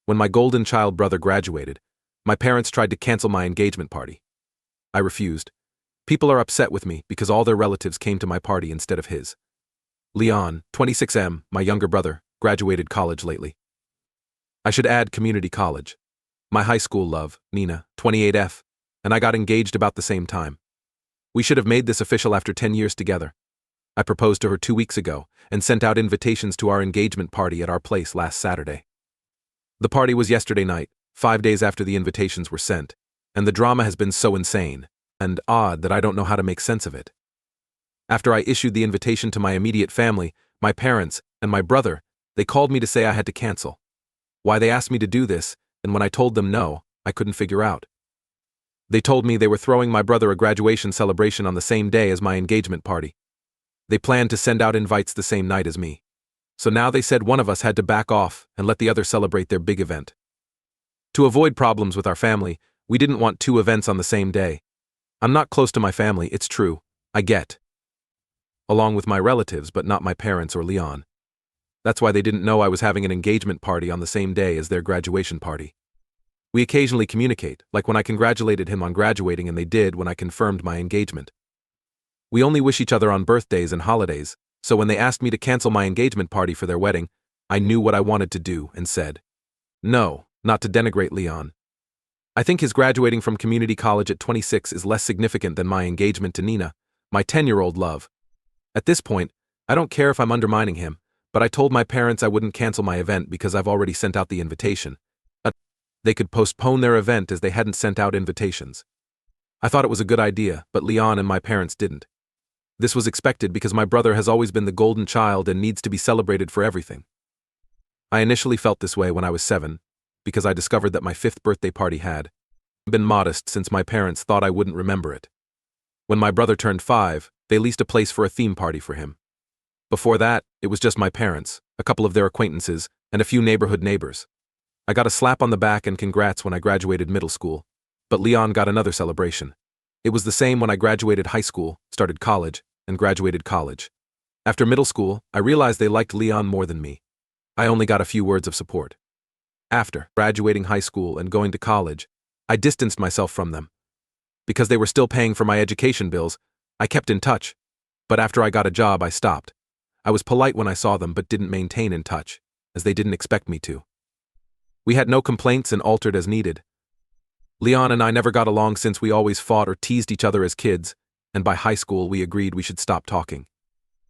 When my golden child brother graduated, my parents tried to cancel my engagement party. I refused. People are upset with me because all their relatives came to my party instead of his. Leon, 26M, my younger brother, graduated college lately. I should add community college. My high school love, Nina, 28F, and I got engaged about the same time. We should have made this official after 10 years together. I proposed to her 2 weeks ago and sent out invitations to our engagement party at our place last Saturday. The party was yesterday night, 5 days after the invitations were sent, and the drama has been so insane and odd that I don't know how to make sense of it. After I issued the invitation to my immediate family, my parents, and my brother, they called me to say I had to cancel. Why they asked me to do this, and when I told them no, I couldn't figure out. They told me they were throwing my brother a graduation celebration on the same day as my engagement party. They planned to send out invites the same night as me. So now they said one of us had to back off and let the other celebrate their big event. To avoid problems with our family, we didn't want 2 events on the same day. I'm not close to my family, it's true, I get. Along with my relatives, but not my parents or Leon. That's why they didn't know I was having an engagement party on the same day as their graduation party. We occasionally communicate, like when I congratulated him on graduating and they did when I confirmed my engagement. We only wish each other on birthdays and holidays, so when they asked me to cancel my engagement party for their wedding, I knew what I wanted to do and said, no, not to denigrate Leon. I think his graduating from community college at 26 is less significant than my engagement to Nina, my 10-year-old love. At this point, I don't care if I'm undermining him, but I told my parents I wouldn't cancel my event because I've already sent out the invitation. They could postpone their event as they hadn't sent out invitations. I thought it was a good idea, but Leon and my parents didn't. This was expected because my brother has always been the golden child and needs to be celebrated for everything. I initially felt this way when I was 7, because I discovered that my 5th birthday party had been modest since my parents thought I wouldn't remember it. When my brother turned 5, they leased a place for a theme party for him. Before that, it was just my parents, a couple of their acquaintances, and a few neighborhood neighbors. I got a slap on the back and congrats when I graduated middle school, but Leon got another celebration. It was the same when I graduated high school, started college, and graduated college. After middle school, I realized they liked Leon more than me. I only got a few words of support. After graduating high school and going to college, I distanced myself from them. Because they were still paying for my education bills, I kept in touch, but after I got a job I stopped. I was polite when I saw them but didn't maintain in touch, as they didn't expect me to. We had no complaints and altered as needed. Leon and I never got along since we always fought or teased each other as kids, and by high school we agreed we should stop talking.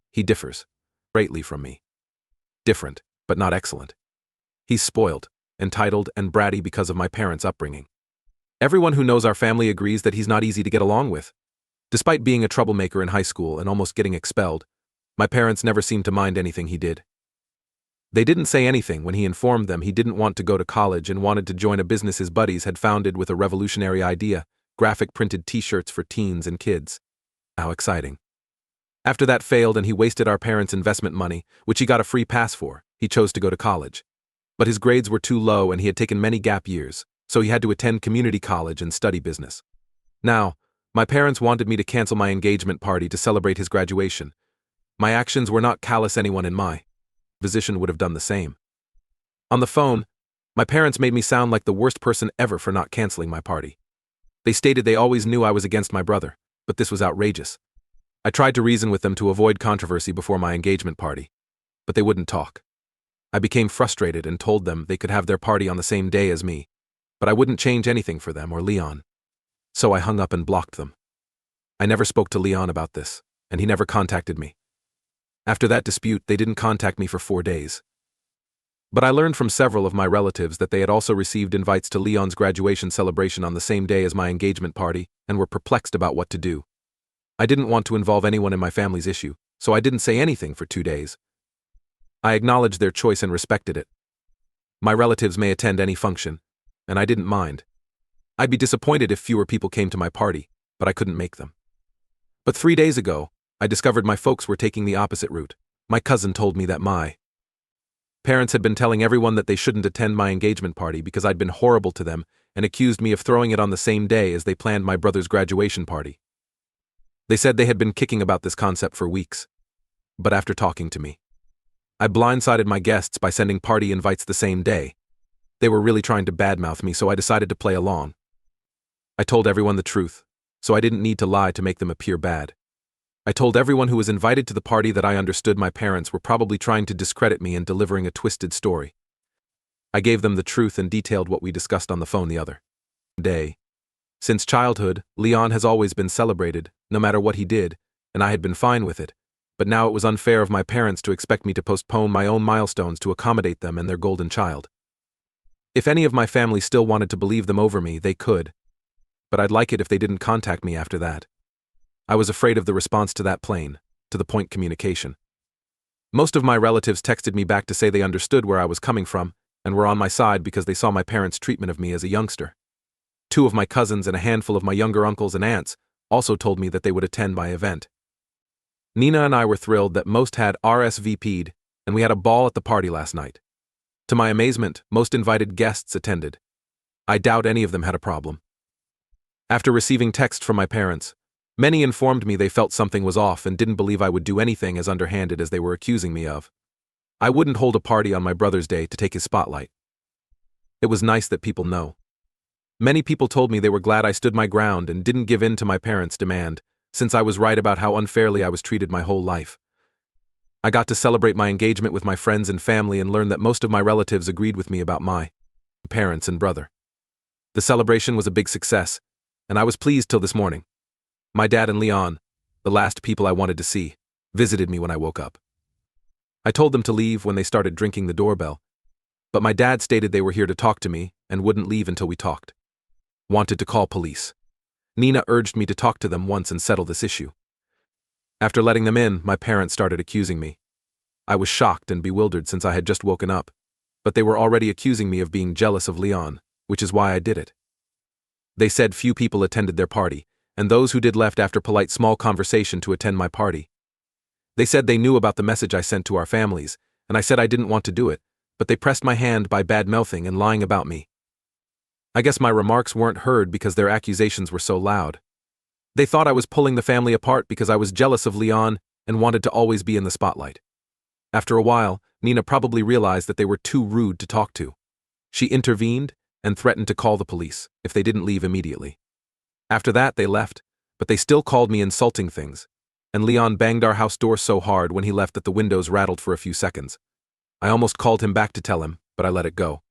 He differs greatly from me. Different, but not excellent. He's spoiled, entitled, and bratty because of my parents' upbringing. Everyone who knows our family agrees that he's not easy to get along with. Despite being a troublemaker in high school and almost getting expelled, my parents never seemed to mind anything he did. They didn't say anything when he informed them he didn't want to go to college and wanted to join a business his buddies had founded with a revolutionary idea, graphic printed t-shirts for teens and kids. How exciting. After that failed and he wasted our parents' investment money, which he got a free pass for, he chose to go to college. But his grades were too low and he had taken many gap years, so he had to attend community college and study business. Now, my parents wanted me to cancel my engagement party to celebrate his graduation. My actions were not callous anyone in my position would have done the same. On the phone, my parents made me sound like the worst person ever for not canceling my party. They stated they always knew I was against my brother, but this was outrageous. I tried to reason with them to avoid controversy before my engagement party, but they wouldn't talk. I became frustrated and told them they could have their party on the same day as me, but I wouldn't change anything for them or Leon. So I hung up and blocked them. I never spoke to Leon about this, and he never contacted me. After that dispute, they didn't contact me for 4 days. But I learned from several of my relatives that they had also received invites to Leon's graduation celebration on the same day as my engagement party and were perplexed about what to do. I didn't want to involve anyone in my family's issue, so I didn't say anything for 2 days. I acknowledged their choice and respected it. My relatives may attend any function, and I didn't mind. I'd be disappointed if fewer people came to my party, but I couldn't make them. But 3 days ago, I discovered my folks were taking the opposite route. My cousin told me that my parents had been telling everyone that they shouldn't attend my engagement party because I'd been horrible to them and accused me of throwing it on the same day as they planned my brother's graduation party. They said they had been kicking about this concept for weeks. But after talking to me, I blindsided my guests by sending party invites the same day. They were really trying to badmouth me, so I decided to play along. I told everyone the truth, so I didn't need to lie to make them appear bad. I told everyone who was invited to the party that I understood my parents were probably trying to discredit me and delivering a twisted story. I gave them the truth and detailed what we discussed on the phone the other day. Since childhood, Leon has always been celebrated, no matter what he did, and I had been fine with it. But now it was unfair of my parents to expect me to postpone my own milestones to accommodate them and their golden child. If any of my family still wanted to believe them over me, they could. But I'd like it if they didn't contact me after that. I was afraid of the response to that plain, to the point communication. Most of my relatives texted me back to say they understood where I was coming from and were on my side because they saw my parents' treatment of me as a youngster. 2 of my cousins and a handful of my younger uncles and aunts also told me that they would attend my event. Nina and I were thrilled that most had RSVP'd, and we had a ball at the party last night. To my amazement, most invited guests attended. I doubt any of them had a problem. After receiving text from my parents, many informed me they felt something was off and didn't believe I would do anything as underhanded as they were accusing me of. I wouldn't hold a party on my brother's day to take his spotlight. It was nice that people know. Many people told me they were glad I stood my ground and didn't give in to my parents' demand, since I was right about how unfairly I was treated my whole life. I got to celebrate my engagement with my friends and family and learned that most of my relatives agreed with me about my parents and brother. The celebration was a big success, and I was pleased till this morning. My dad and Leon, the last people I wanted to see, visited me when I woke up. I told them to leave when they started drinking the doorbell, but my dad stated they were here to talk to me and wouldn't leave until we talked. Wanted to call police. Nina urged me to talk to them once and settle this issue. After letting them in, my parents started accusing me. I was shocked and bewildered since I had just woken up, but they were already accusing me of being jealous of Leon, which is why I did it. They said few people attended their party, and those who did left after polite small conversation to attend my party. They said they knew about the message I sent to our families, and I said I didn't want to do it, but they pressed my hand by bad-mouthing and lying about me. I guess my remarks weren't heard because their accusations were so loud. They thought I was pulling the family apart because I was jealous of Leon and wanted to always be in the spotlight. After a while, Nina probably realized that they were too rude to talk to. She intervened and threatened to call the police if they didn't leave immediately. After that, they left, but they still called me insulting things, and Leon banged our house door so hard when he left that the windows rattled for a few seconds. I almost called him back to tell him, but I let it go.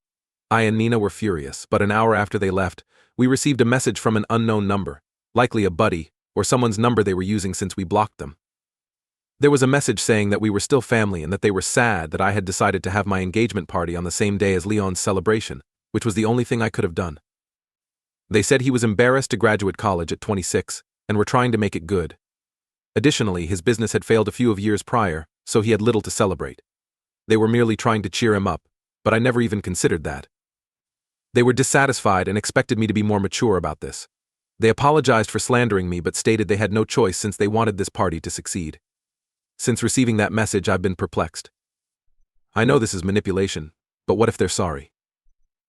I and Nina were furious, but an hour after they left, we received a message from an unknown number, likely a buddy, or someone's number they were using since we blocked them. There was a message saying that we were still family and that they were sad that I had decided to have my engagement party on the same day as Leon's celebration, which was the only thing I could have done. They said he was embarrassed to graduate college at 26 and were trying to make it good. Additionally, his business had failed a few years prior, so he had little to celebrate. They were merely trying to cheer him up, but I never even considered that. They were dissatisfied and expected me to be more mature about this. They apologized for slandering me but stated they had no choice since they wanted this party to succeed. Since receiving that message, I've been perplexed. I know this is manipulation, but what if they're sorry?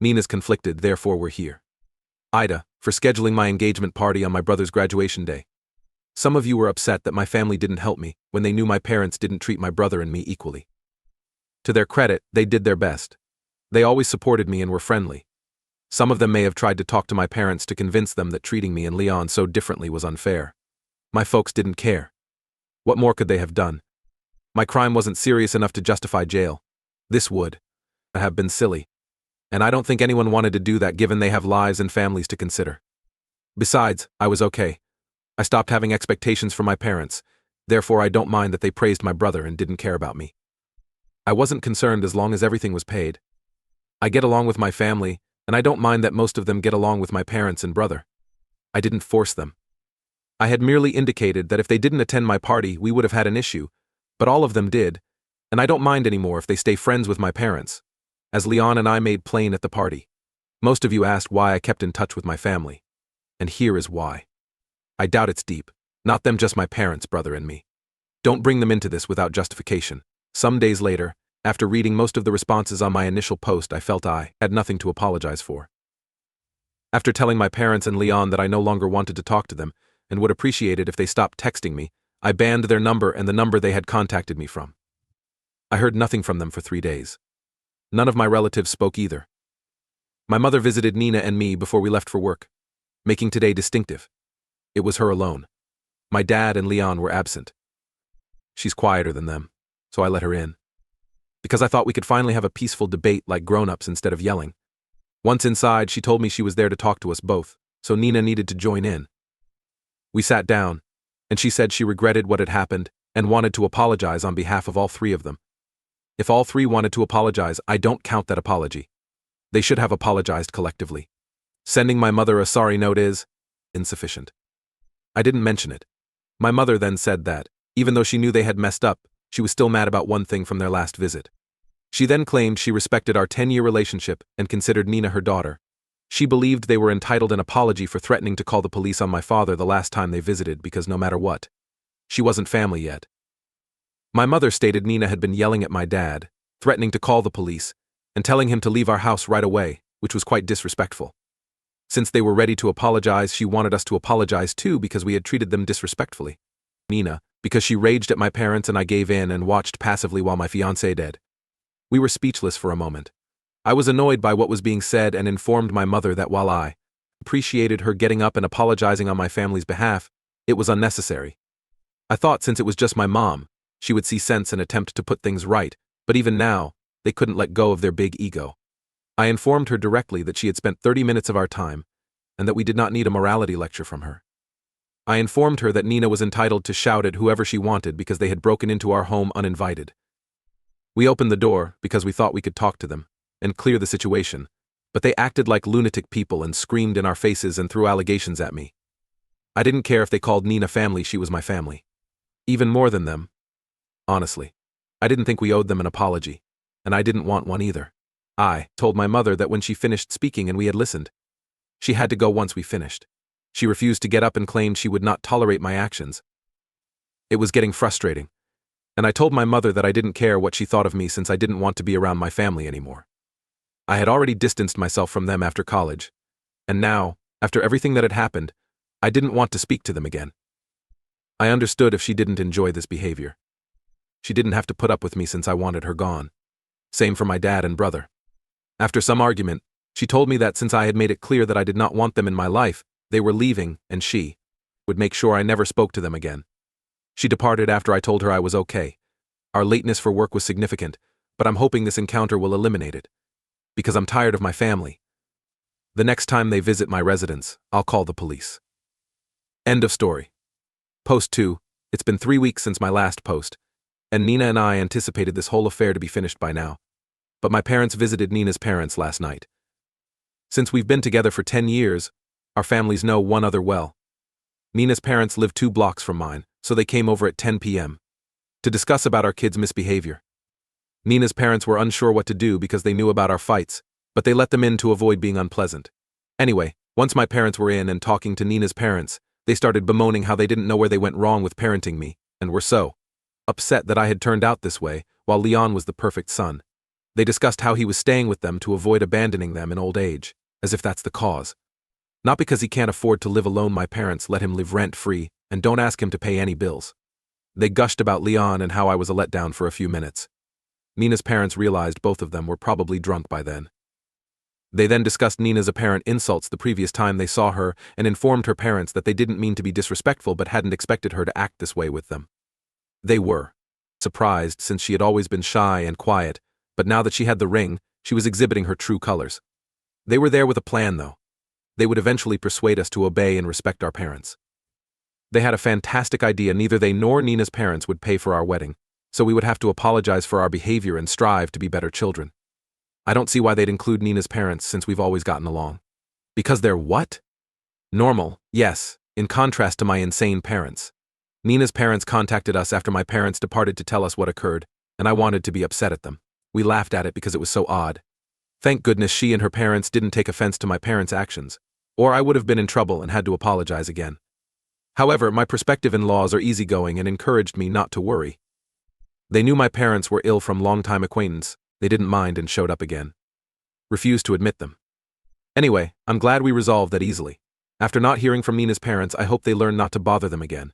Nina's conflicted, therefore we're here. AITA, for scheduling my engagement party on my brother's graduation day. Some of you were upset that my family didn't help me when they knew my parents didn't treat my brother and me equally. To their credit, they did their best. They always supported me and were friendly. Some of them may have tried to talk to my parents to convince them that treating me and Leon so differently was unfair. My folks didn't care. What more could they have done? My crime wasn't serious enough to justify jail. This would have been silly. And I don't think anyone wanted to do that given they have lives and families to consider. Besides, I was okay. I stopped having expectations from my parents, therefore I don't mind that they praised my brother and didn't care about me. I wasn't concerned as long as everything was paid. I get along with my family, and I don't mind that most of them get along with my parents and brother. I didn't force them. I had merely indicated that if they didn't attend my party, we would have had an issue, but all of them did, and I don't mind anymore if they stay friends with my parents, as Leon and I made plain at the party. Most of you asked why I kept in touch with my family, and here is why. I doubt it's deep, not them, just my parents, brother, and me. Don't bring them into this without justification. Some days later, after reading most of the responses on my initial post, I felt I had nothing to apologize for. After telling my parents and Leon that I no longer wanted to talk to them and would appreciate it if they stopped texting me, I banned their number and the number they had contacted me from. I heard nothing from them for 3 days. None of my relatives spoke either. My mother visited Nina and me before we left for work, making today distinctive. It was her alone. My dad and Leon were absent. She's quieter than them, so I let her in. Because I thought we could finally have a peaceful debate like grown-ups instead of yelling. Once inside, she told me she was there to talk to us both, so Nina needed to join in. We sat down, and she said she regretted what had happened and wanted to apologize on behalf of all three of them. If all three wanted to apologize, I don't count that apology. They should have apologized collectively. Sending my mother a sorry note is insufficient. I didn't mention it. My mother then said that, even though she knew they had messed up, she was still mad about one thing from their last visit. She then claimed she respected our 10-year relationship and considered Nina her daughter. She believed they were entitled an apology for threatening to call the police on my father the last time they visited because no matter what, she wasn't family yet. My mother stated Nina had been yelling at my dad, threatening to call the police, and telling him to leave our house right away, which was quite disrespectful. Since they were ready to apologize, she wanted us to apologize too because we had treated them disrespectfully. Nina, because she raged at my parents and I gave in and watched passively while my fiancé did. We were speechless for a moment. I was annoyed by what was being said and informed my mother that while I appreciated her getting up and apologizing on my family's behalf, it was unnecessary. I thought since it was just my mom, she would see sense and attempt to put things right, but even now, they couldn't let go of their big ego. I informed her directly that she had spent 30 minutes of our time, and that we did not need a morality lecture from her. I informed her that Nina was entitled to shout at whoever she wanted because they had broken into our home uninvited. We opened the door because we thought we could talk to them and clear the situation, but they acted like lunatic people and screamed in our faces and threw allegations at me. I didn't care if they called Nina family, she was my family. Even more than them. Honestly, I didn't think we owed them an apology, and I didn't want one either. I told my mother that when she finished speaking and we had listened, she had to go once we finished. She refused to get up and claimed she would not tolerate my actions. It was getting frustrating, and I told my mother that I didn't care what she thought of me since I didn't want to be around my family anymore. I had already distanced myself from them after college, and now, after everything that had happened, I didn't want to speak to them again. I understood if she didn't enjoy this behavior. She didn't have to put up with me since I wanted her gone. Same for my dad and brother. After some argument, she told me that since I had made it clear that I did not want them in my life, they were leaving, and she would make sure I never spoke to them again. She departed after I told her I was okay. Our lateness for work was significant, but I'm hoping this encounter will eliminate it. Because I'm tired of my family. The next time they visit my residence, I'll call the police. End of story. Post 2. It's been 3 weeks since my last post, and Nina and I anticipated this whole affair to be finished by now. But my parents visited Nina's parents last night. Since we've been together for 10 years, our families know one other well. Nina's parents live 2 blocks from mine, so they came over at 10 p.m. to discuss about our kids' misbehavior. Nina's parents were unsure what to do because they knew about our fights, but they let them in to avoid being unpleasant. Anyway, once my parents were in and talking to Nina's parents, they started bemoaning how they didn't know where they went wrong with parenting me, and were so upset that I had turned out this way, while Leon was the perfect son. They discussed how he was staying with them to avoid abandoning them in old age, as if that's the cause. Not because he can't afford to live alone, my parents let him live rent-free, and don't ask him to pay any bills. They gushed about Leon and how I was a letdown for a few minutes. Nina's parents realized both of them were probably drunk by then. They then discussed Nina's apparent insults the previous time they saw her and informed her parents that they didn't mean to be disrespectful but hadn't expected her to act this way with them. They were surprised since she had always been shy and quiet, but now that she had the ring, she was exhibiting her true colors. They were there with a plan though. They would eventually persuade us to obey and respect our parents. They had a fantastic idea. Neither they nor Nina's parents would pay for our wedding, so we would have to apologize for our behavior and strive to be better children. I don't see why they'd include Nina's parents since we've always gotten along. Because they're what? Normal, yes, in contrast to my insane parents. Nina's parents contacted us after my parents departed to tell us what occurred, and I wanted to be upset at them. We laughed at it because it was so odd. Thank goodness she and her parents didn't take offense to my parents' actions, or I would have been in trouble and had to apologize again. However, my prospective in-laws are easygoing and encouraged me not to worry. They knew my parents were ill from long-time acquaintance. They didn't mind and showed up again. Refused to admit them. Anyway, I'm glad we resolved that easily. After not hearing from Nina's parents, I hope they learn not to bother them again.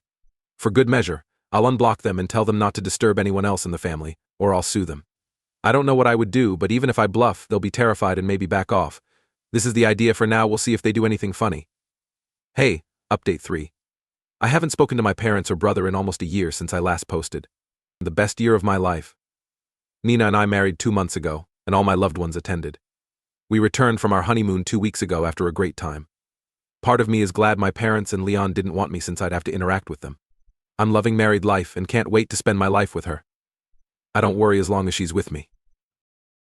For good measure, I'll unblock them and tell them not to disturb anyone else in the family, or I'll sue them. I don't know what I would do, but even if I bluff, they'll be terrified and maybe back off. This is the idea for now, we'll see if they do anything funny. Hey, update 3. I haven't spoken to my parents or brother in almost a year since I last posted. The best year of my life. Nina and I married 2 months ago, and all my loved ones attended. We returned from our honeymoon 2 weeks ago after a great time. Part of me is glad my parents and Leon didn't want me since I'd have to interact with them. I'm loving married life and can't wait to spend my life with her. I don't worry as long as she's with me.